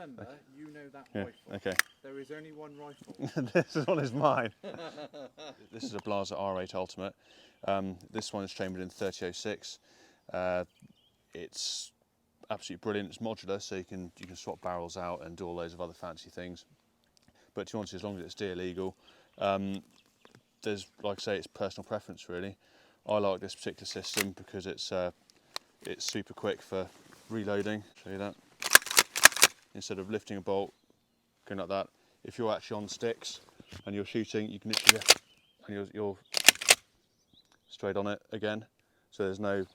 remember, you know that Yeah, rifle. okay. There is only one rifle. This one is mine. This is a Blaser R8 Ultimate. This one is chambered in 3006. It's absolutely brilliant. It's modular, so you can swap barrels out and do all loads of other fancy things. But to be honest, as long as it's deer legal, there's, like I say, it's personal preference really. I like this particular system because it's super quick for reloading. Show you that. Instead of lifting a bolt, going like that, if you're actually on sticks and you're shooting, you can literally lift and you're straight on it again. So there's no.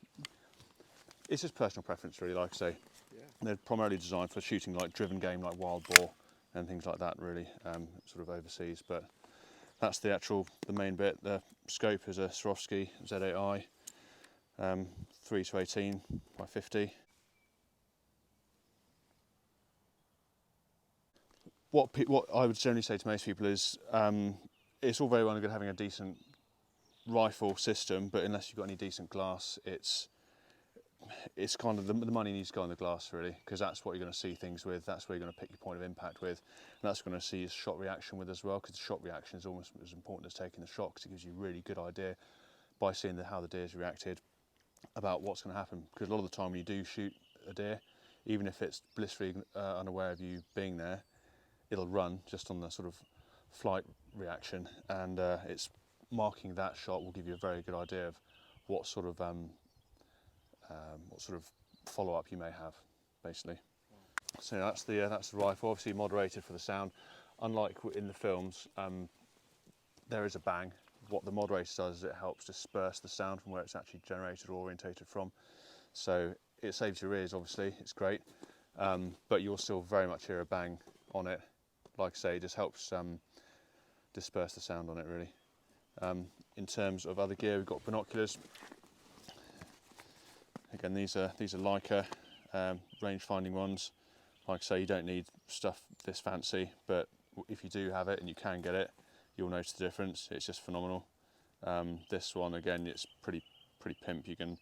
It's just personal preference really, like I say. Yeah. They're primarily designed for shooting like driven game, like wild boar and things like that really, sort of overseas. But that's the main bit. The scope is a Swarovski Z8i, 3-18 by 50. What I would generally say to most people is, it's all very well and good having a decent rifle system, but unless you've got any decent glass, it's kind of the money needs to go on the glass really, because that's what you're going to see things with. That's where you're going to pick your point of impact with, and that's going to see your shot reaction with as well, because the shot reaction is almost as important as taking the shot, because it gives you a really good idea by seeing how the deer's reacted about what's going to happen. Because a lot of the time when you do shoot a deer, even if it's blissfully unaware of you being there, it'll run just on the sort of flight reaction, and it's marking that shot will give you a very good idea of what sort of follow-up you may have, basically. So that's the rifle, obviously moderated for the sound. Unlike in the films, there is a bang. What the moderator does is it helps disperse the sound from where it's actually generated or orientated from. So it saves your ears, obviously, it's great, but you'll still very much hear a bang on it. Like I say, it just helps disperse the sound on it, really. In terms of other gear, we've got binoculars. Again, these are Leica range-finding ones. Like I say, you don't need stuff this fancy, but if you do have it and you can get it, you'll notice the difference. It's just phenomenal. This one, again, it's pretty pimp. You can,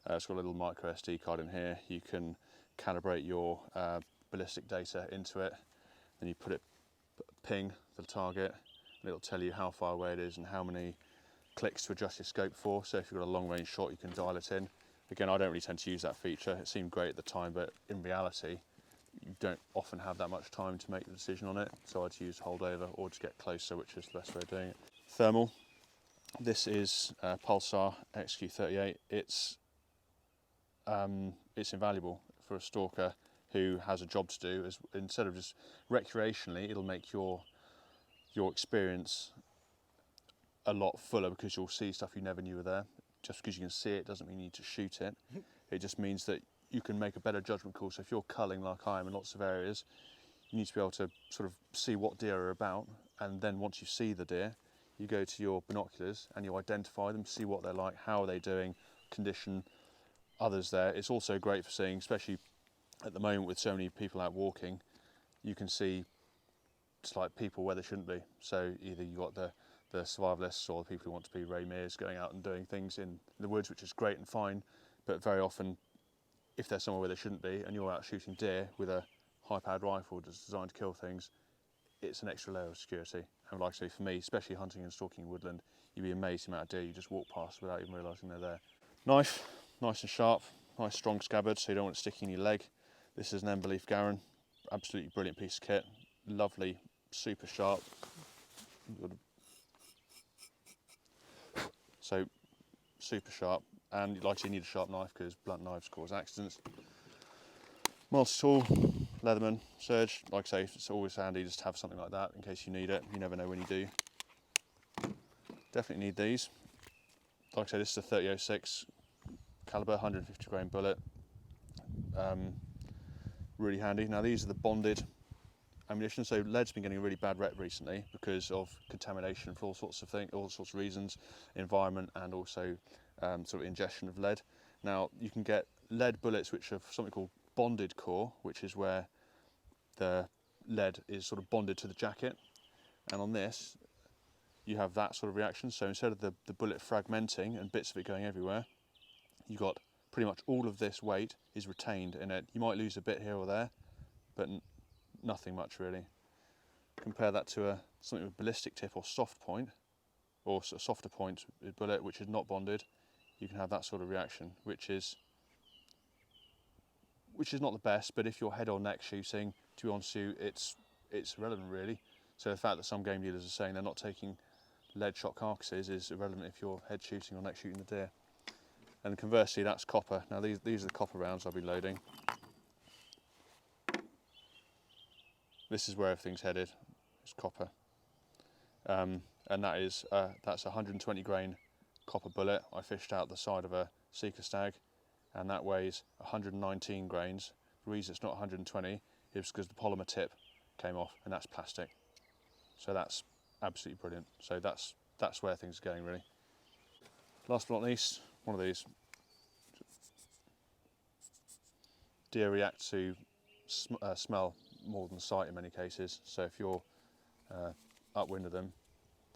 it's got a little micro SD card in here. You can calibrate your ballistic data into it, then you ping the target, and it'll tell you how far away it is and how many clicks to adjust your scope for. So if you've got a long range shot, you can dial it in. Again, I don't really tend to use that feature. It seemed great at the time, but in reality, you don't often have that much time to make the decision on it. So I'd use holdover or just get closer, which is the best way of doing it. Thermal. This is Pulsar XQ38. It's invaluable for a stalker who has a job to do. Instead of just recreationally, it'll make your experience a lot fuller, because you'll see stuff you never knew were there. Just because you can see it doesn't mean you need to shoot it. It just means that you can make a better judgment call. So if you're culling like I am in lots of areas, you need to be able to sort of see what deer are about, and then once you see the deer, you go to your binoculars and you identify them, see what they're like, how are they doing, condition, others there. It's also great for seeing, especially at the moment with so many people out walking, you can see just like people where they shouldn't be. So either you've got the survivalists or the people who want to be Ray Mears going out and doing things in the woods, which is great and fine, but very often if they're somewhere where they shouldn't be and you're out shooting deer with a high-powered rifle that's designed to kill things, it's an extra layer of security. And like I say, for me, especially hunting and stalking in woodland, you'd be amazed the amount of deer you just walk past without even realising they're there. Knife, nice and sharp, nice strong scabbard, so you don't want it sticking in your leg. This is an Emberleaf Garand, absolutely brilliant piece of kit, lovely, super sharp. So super sharp, and like you need a sharp knife because blunt knives cause accidents. Multitool, Leatherman, Surge, like I say, it's always handy just to have something like that in case you need it. You never know when you do. Definitely need these. Like I say, this is a 3006 caliber, 150 grain bullet. Really handy. Now these are the bonded ammunition, so lead's been getting a really bad rep recently because of contamination for all sorts of things, all sorts of reasons, environment, and also sort of ingestion of lead. Now you can get lead bullets which have something called bonded core, which is where the lead is sort of bonded to the jacket, and on this you have that sort of reaction. So instead of the bullet fragmenting and bits of it going everywhere, you've got pretty much all of this weight is retained in it. You might lose a bit here or there, but nothing much really. Compare that to something with ballistic tip or soft point, or a softer point bullet which is not bonded. You can have that sort of reaction, which is not the best, but if you're head or neck shooting, to be honest with you, it's irrelevant really. So the fact that some game dealers are saying they're not taking lead shot carcasses is irrelevant if you're head shooting or neck shooting the deer. And conversely, that's copper. Now these are the copper rounds I'll be loading. This is where everything's headed. It's copper, and that's a 120 grain copper bullet. I fished out the side of a Seeker Stag, and that weighs 119 grains. The reason it's not 120 is because the polymer tip came off, and that's plastic. So that's absolutely brilliant. So that's where things are going really. Last but not least, one of these. Deer react to smell more than sight in many cases. So if you're upwind of them,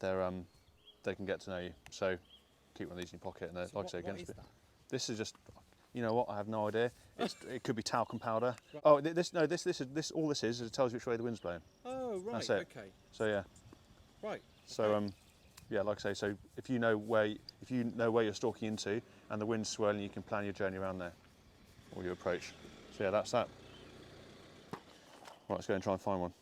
they can get to know you. So keep one of these in your pocket, and like I say, against it. This is just, you know what? I have no idea. It could be talcum powder. Right. Oh, this all this is it tells you which way the wind's blowing. Oh, right. That's it. Okay. So yeah. Right. So yeah, like I say, so if you know where you're stalking into and the wind's swirling, you can plan your journey around there, or your approach. So yeah, that's that. Right, let's go and try and find one.